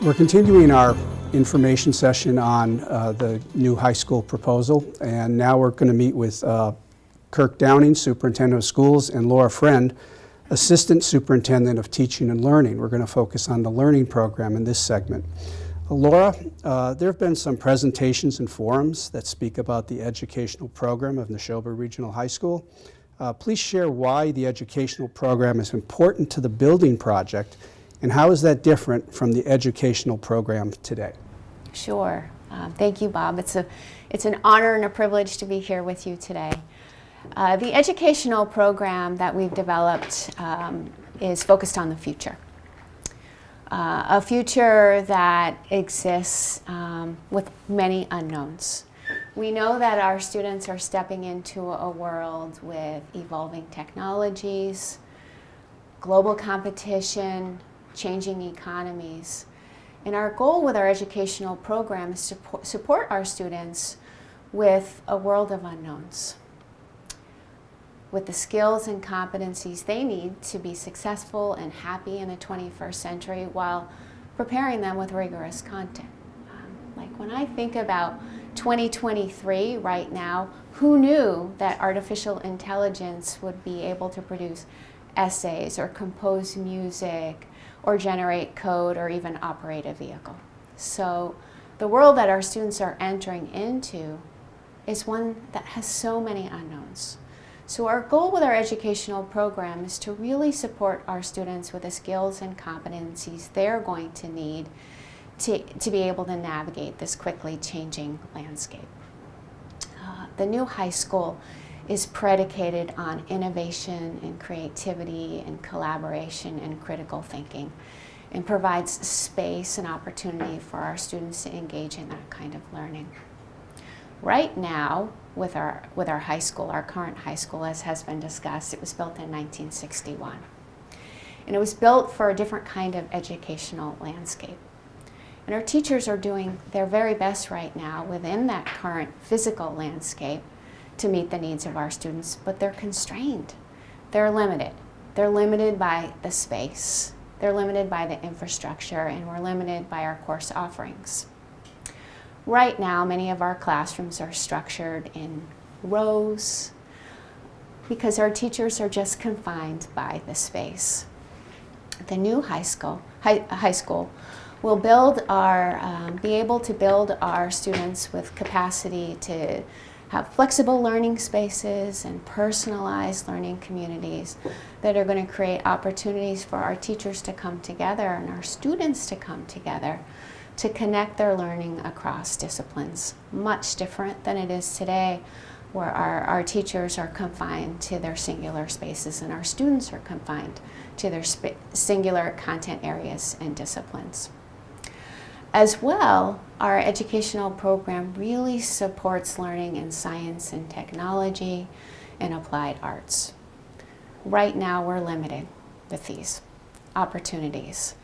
We're continuing our information session on the new high school proposal, and now we're going to meet with Kirk Downing, Superintendent of Schools, and Laura Friend, Assistant Superintendent of Teaching and Learning. We're going to focus on the learning program in this segment. Laura, there have been some presentations and forums that speak about the educational program of Nashoba Regional High School. Please share why the educational program is important to the building project, and how is that different from the educational program today? Sure. Thank you, Bob. It's an honor and a privilege to be here with you today. The educational program that we've developed is focused on the future. A future that exists with many unknowns. We know that our students are stepping into a world with evolving technologies, global competition, changing economies. And our goal with our educational program is to support our students with a world of unknowns, with the skills and competencies they need to be successful and happy in the 21st century while preparing them with rigorous content. Like when I think about 2023 right now, who knew that artificial intelligence would be able to produce essays or compose music or generate code or even operate a vehicle? So the world that our students are entering into is one that has so many unknowns. So our goal with our educational program is to really support our students with the skills and competencies they're going to need to be able to navigate this quickly changing landscape. The new high school is predicated on innovation and creativity and collaboration and critical thinking, and provides space and opportunity for our students to engage in that kind of learning. Right now, with our high school, our current high school, as has been discussed, it was built in 1961. And it was built for a different kind of educational landscape. And our teachers are doing their very best right now within that current physical landscape to meet the needs of our students, but they're constrained. They're limited. They're limited by the space. They're limited by the infrastructure, and we're limited by our course offerings. Right now, many of our classrooms are structured in rows because our teachers are just confined by the space. The new high school will be able to build our students with capacity to have flexible learning spaces and personalized learning communities that are going to create opportunities for our teachers to come together and our students to come together to connect their learning across disciplines. Much different than it is today, where our teachers are confined to their singular spaces and our students are confined to their singular content areas and disciplines. As well, our educational program really supports learning in science and technology and applied arts. Right now, we're limited with these opportunities.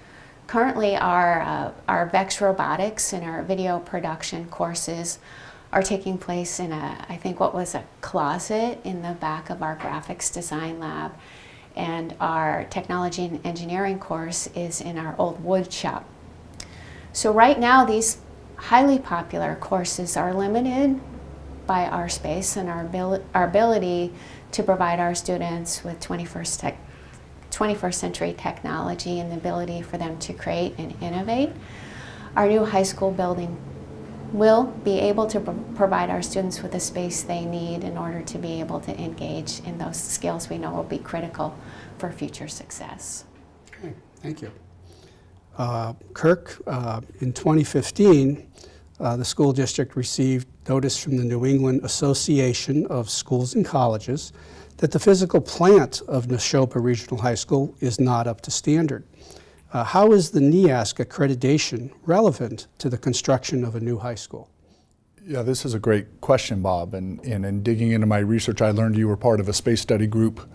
Currently, our VEX robotics and our video production courses are taking place in a closet in the back of our graphics design lab, and our technology and engineering course is in our old wood shop. So right now, these highly popular courses are limited by our space and our ability to provide our students with 21st century technology and the ability for them to create and innovate. Our new high school building will be able to provide our students with the space they need in order to be able to engage in those skills we know will be critical for future success. Okay, thank you. Kirk, in 2015, the school district received notice from the New England Association of Schools and Colleges that the physical plant of Nashoba Regional High School is not up to standard. How is the NEASC accreditation relevant to the construction of a new high school? Yeah, this is a great question, Bob. And in digging into my research, I learned you were part of a space study group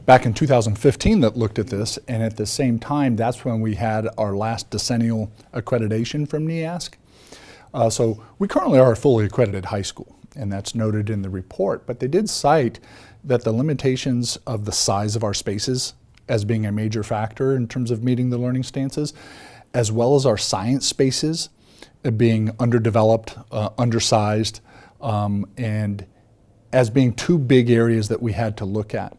back in 2015 that looked at this, and at the same time, that's when we had our last decennial accreditation from NEASC. So we currently are a fully accredited high school, and that's noted in the report, but they did cite that the limitations of the size of our spaces as being a major factor in terms of meeting the learning stances. as well as our science spaces being underdeveloped, undersized, and as being two big areas that we had to look at.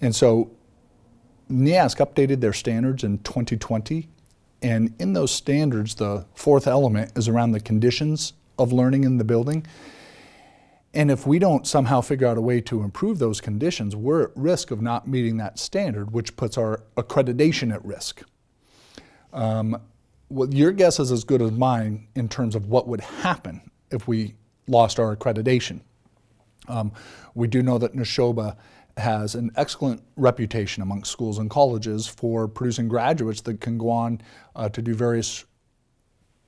And so NEASC updated their standards in 2020, and in those standards, the fourth element is around the conditions of learning in the building. And if we don't somehow figure out a way to improve those conditions, we're at risk of not meeting that standard, which puts our accreditation at risk. Well, your guess is as good as mine in terms of what would happen if we lost our accreditation. We do know that Nashoba has an excellent reputation among schools and colleges for producing graduates that can go on to do various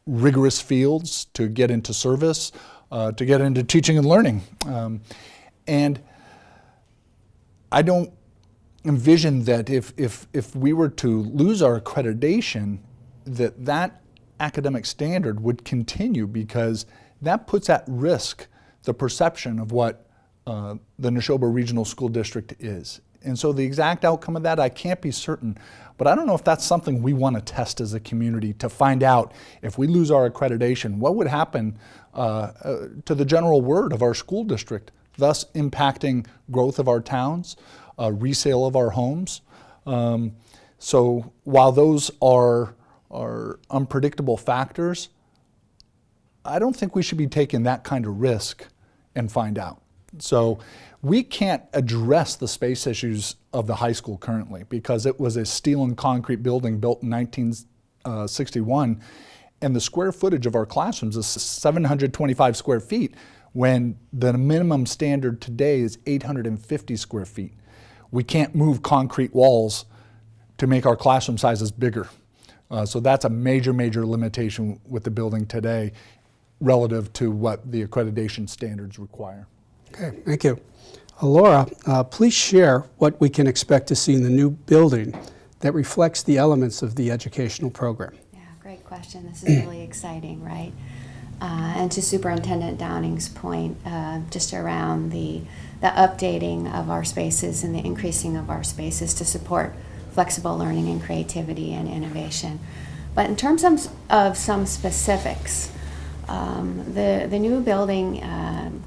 rigorous fields, to get into service, to get into teaching and learning. And I don't envision that if we were to lose our accreditation, that academic standard would continue, because that puts at risk the perception of what the Nashoba Regional School District is. And so the exact outcome of that, I can't be certain, but I don't know if that's something we want to test as a community to find out if we lose our accreditation, what would happen to the general word of our school district, thus impacting growth of our towns, resale of our homes. So while those are unpredictable factors, I don't think we should be taking that kind of risk and find out. So we can't address the space issues of the high school currently, because it was a steel and concrete building built in 1961, and the square footage of our classrooms is 725 square feet, when the minimum standard today is 850 square feet. We can't move concrete walls to make our classroom sizes bigger. So that's a major, major limitation with the building today relative to what the accreditation standards require. Okay, thank you. Laura, please share what we can expect to see in the new building that reflects the elements of the educational program. Yeah, great question. This is really exciting, right? And to Superintendent Downing's point, just around the updating of our spaces and the increasing of our spaces to support flexible learning and creativity and innovation. But in terms of some specifics, the new building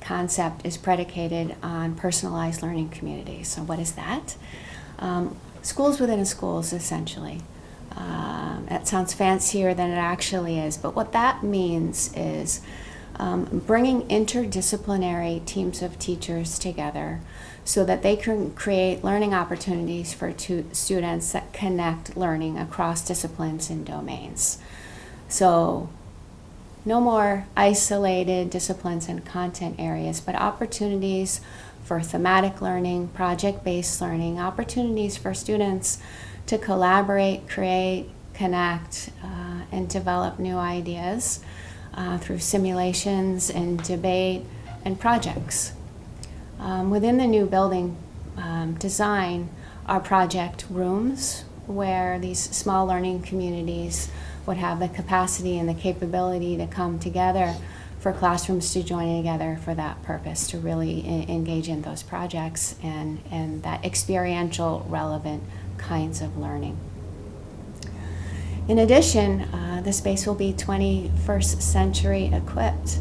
concept is predicated on personalized learning communities. So what is that? Schools within a schools, essentially. That sounds fancier than it actually is, but what that means is bringing interdisciplinary teams of teachers together so that they can create learning opportunities for students that connect learning across disciplines and domains. So no more isolated disciplines and content areas, but opportunities for thematic learning, project-based learning, opportunities for students to collaborate, create, connect, and develop new ideas through simulations and debate and projects. Within the new building design are project rooms where these small learning communities would have the capacity and the capability to come together, for classrooms to join together for that purpose, to really engage in those projects and that experiential, relevant kinds of learning. In addition, the space will be 21st century equipped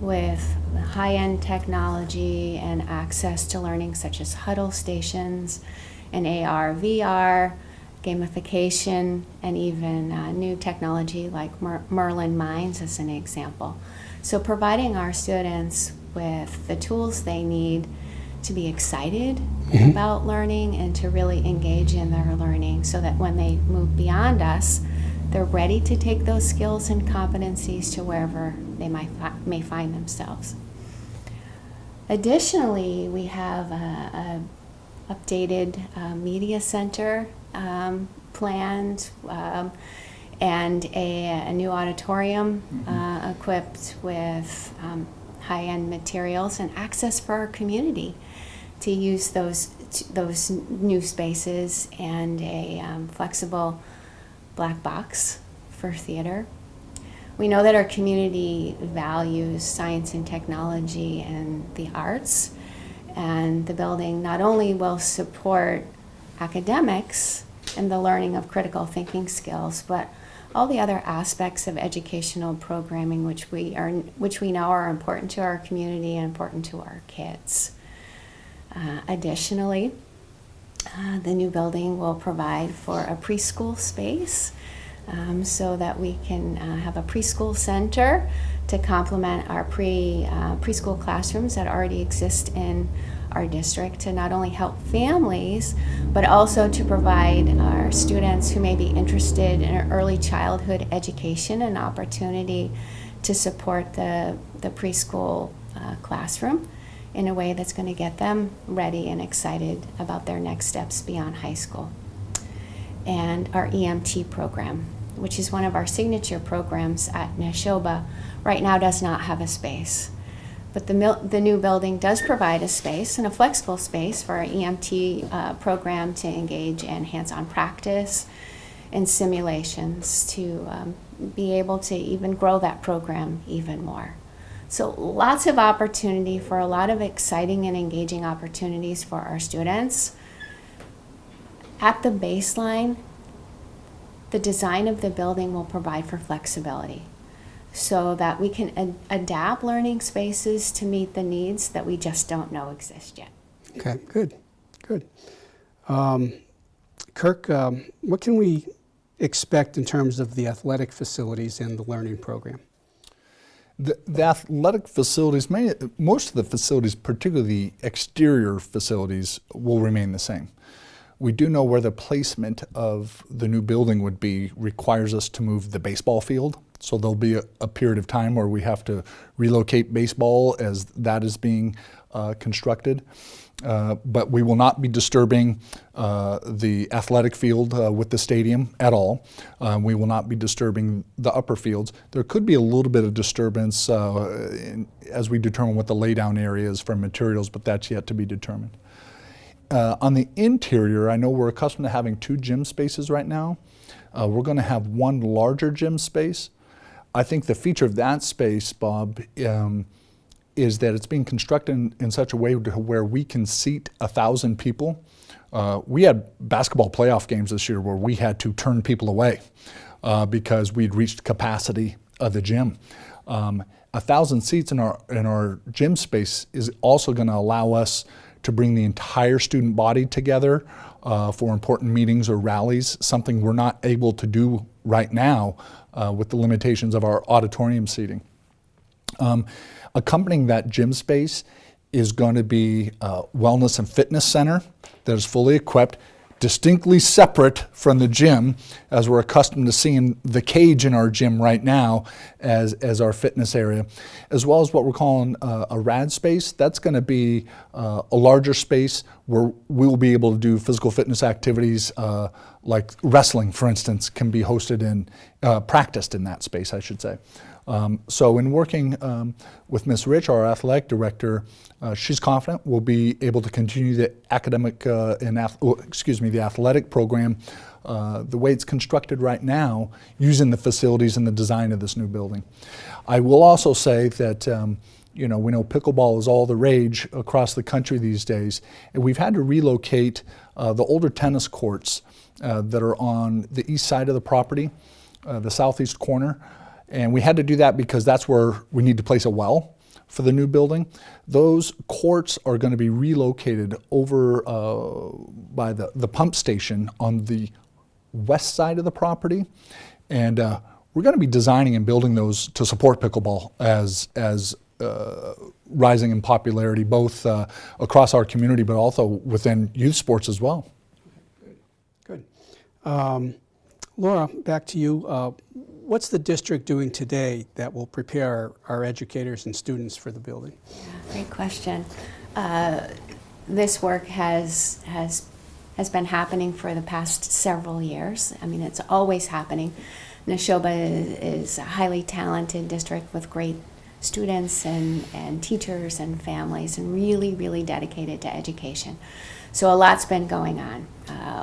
with high-end technology and access to learning such as huddle stations and AR, VR, gamification, and even new technology like Merlin Minds as an example. So providing our students with the tools they need to be excited about learning and to really engage in their learning, so that when they move beyond us, they're ready to take those skills and competencies to wherever they may find themselves. Additionally, we have a updated media center planned, and a new auditorium equipped with high-end materials and access for our community to use those new spaces, and a flexible black box for theater. We know that our community values science and technology and the arts, and the building not only will support academics and the learning of critical thinking skills, but all the other aspects of educational programming which we know are important to our community and important to our kids. Additionally, the new building will provide for a preschool space so that we can have a preschool center to complement our preschool classrooms that already exist in our district, to not only help families, but also to provide our students who may be interested in early childhood education an opportunity to support the preschool classroom in a way that's going to get them ready and excited about their next steps beyond high school. And our EMT program, which is one of our signature programs at Nashoba, right now does not have a space. But the new building does provide a space and a flexible space for our EMT program to engage in hands-on practice and simulations to be able to even grow that program even more. So lots of opportunity for a lot of exciting and engaging opportunities for our students. At the baseline, the design of the building will provide for flexibility so that we can adapt learning spaces to meet the needs that we just don't know exist yet. Okay, good. Kirk, what can we expect in terms of the athletic facilities in the learning program? The athletic facilities, most of the facilities, particularly the exterior facilities, will remain the same. We do know where the placement of the new building would be requires us to move the baseball field. So there'll be a period of time where we have to relocate baseball as that is being constructed. But we will not be disturbing the athletic field with the stadium at all. We will not be disturbing the upper fields. There could be a little bit of disturbance as we determine what the laydown area is for materials, but that's yet to be determined. On the interior, I know we're accustomed to having 2 gym spaces right now. We're going to have 1 larger gym space. I think the feature of that space, Bob, is that it's being constructed in such a way to where we can seat 1,000 people. We had basketball playoff games this year where we had to turn people away because we'd reached capacity of the gym. 1,000 seats in our gym space is also going to allow us to bring the entire student body together for important meetings or rallies, something we're not able to do right now with the limitations of our auditorium seating. Accompanying that gym space is going to be a wellness and fitness center that is fully equipped, distinctly separate from the gym, as we're accustomed to seeing the cage in our gym right now as our fitness area, as well as what we're calling a RAD space. That's going to be a larger space where we'll be able to do physical fitness activities like wrestling, for instance, can be hosted and practiced in that space, I should say. So in working with Ms. Rich, our athletic director, she's confident we'll be able to continue the the athletic program the way it's constructed right now, using the facilities and the design of this new building. I will also say that we know pickleball is all the rage across the country these days, and we've had to relocate the older tennis courts that are on the east side of the property, the southeast corner. And we had to do that because that's where we need to place a well for the new building. Those courts are going to be relocated over by the pump station on the west side of the property. And we're going to be designing and building those to support pickleball as rising in popularity, both across our community, but also within youth sports as well. Good. Laura, back to you. What's the district doing today that will prepare our educators and students for the building? Yeah, great question. This work has been happening for the past several years. I mean, it's always happening. Nashoba is a highly talented district with great students and teachers and families, and really dedicated to education. So a lot's been going on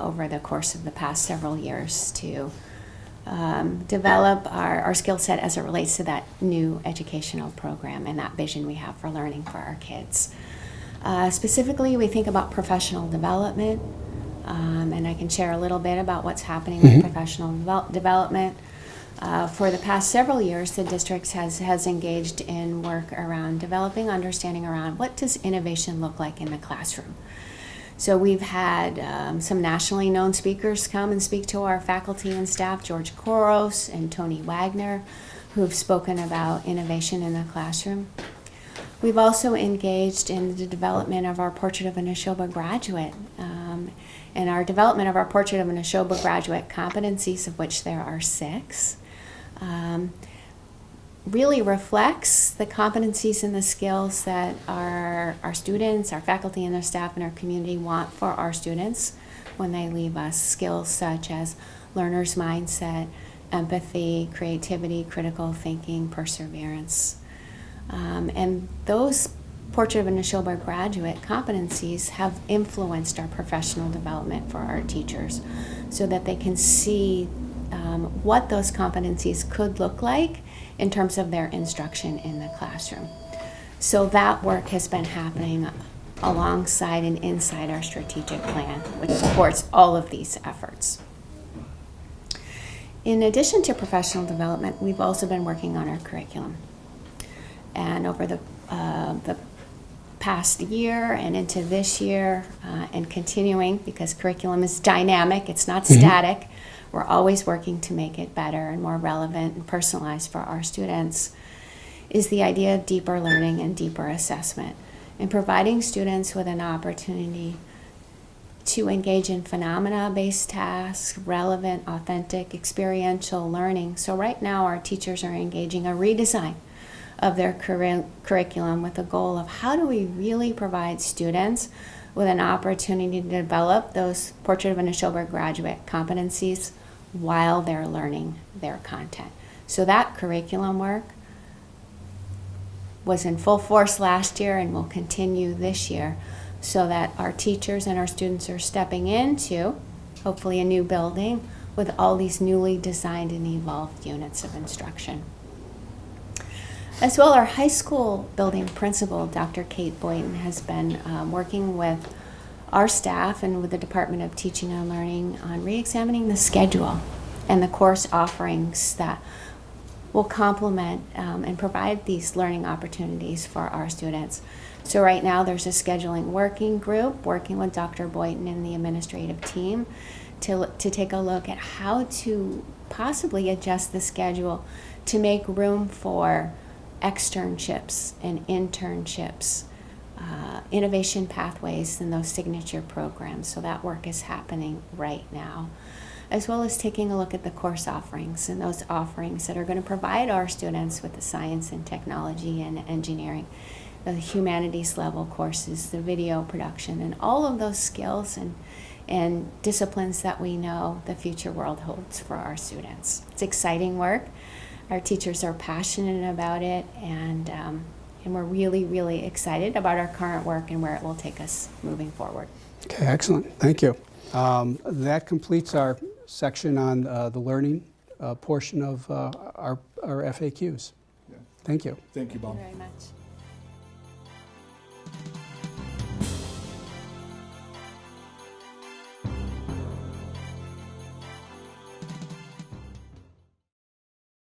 over the course of the past several years to develop our skill set as it relates to that new educational program and that vision we have for learning for our kids. Specifically, we think about professional development, and I can share a little bit about what's happening with professional development. For the past several years, the district has engaged in work around developing understanding around what does innovation look like in the classroom. So we've had some nationally known speakers come and speak to our faculty and staff, George Koros and Tony Wagner, who've spoken about innovation in the classroom. We've also engaged in the development of our Portrait of a Nashoba graduate. And our development of our Portrait of a Nashoba graduate competencies, of which there are 6, really reflects the competencies and the skills that our students, our faculty and our staff and our community want for our students when they leave us. Skills such as learner's mindset, empathy, creativity, critical thinking, perseverance. And those Portrait of a Nashoba graduate competencies have influenced our professional development for our teachers so that they can see what those competencies could look like in terms of their instruction in the classroom. So that work has been happening alongside and inside our strategic plan, which supports all of these efforts. In addition to professional development, we've also been working on our curriculum. And over the past year and into this year and continuing, because curriculum is dynamic, it's not static, we're always working to make it better and more relevant and personalized for our students, is the idea of deeper learning and deeper assessment, and providing students with an opportunity to engage in phenomena-based tasks, relevant, authentic, experiential learning. So right now our teachers are engaging a redesign of their curriculum with the goal of how do we really provide students with an opportunity to develop those Portrait of a Nashoba graduate competencies while they're learning their content. So that curriculum work was in full force last year and will continue this year so that our teachers and our students are stepping into, hopefully, a new building with all these newly designed and evolved units of instruction. As well, our high school building principal, Dr. Kate Boynton, has been working with our staff and with the Department of Teaching and Learning on re-examining the schedule and the course offerings that will complement and provide these learning opportunities for our students. So right now there's a scheduling working group working with Dr. Boynton and the administrative team to take a look at how to possibly adjust the schedule to make room for externships and internships, innovation pathways, and those signature programs. So that work is happening right now, as well as taking a look at the course offerings and those offerings that are going to provide our students with the science and technology and engineering, the humanities level courses, the video production, and all of those skills and disciplines that we know the future world holds for our students. It's exciting work. Our teachers are passionate about it, and we're really, really excited about our current work and where it will take us moving forward. Okay, excellent. Thank you. That completes our section on the learning portion of our FAQs. Yeah. Thank you. Thank you, Bob. Thank you very much.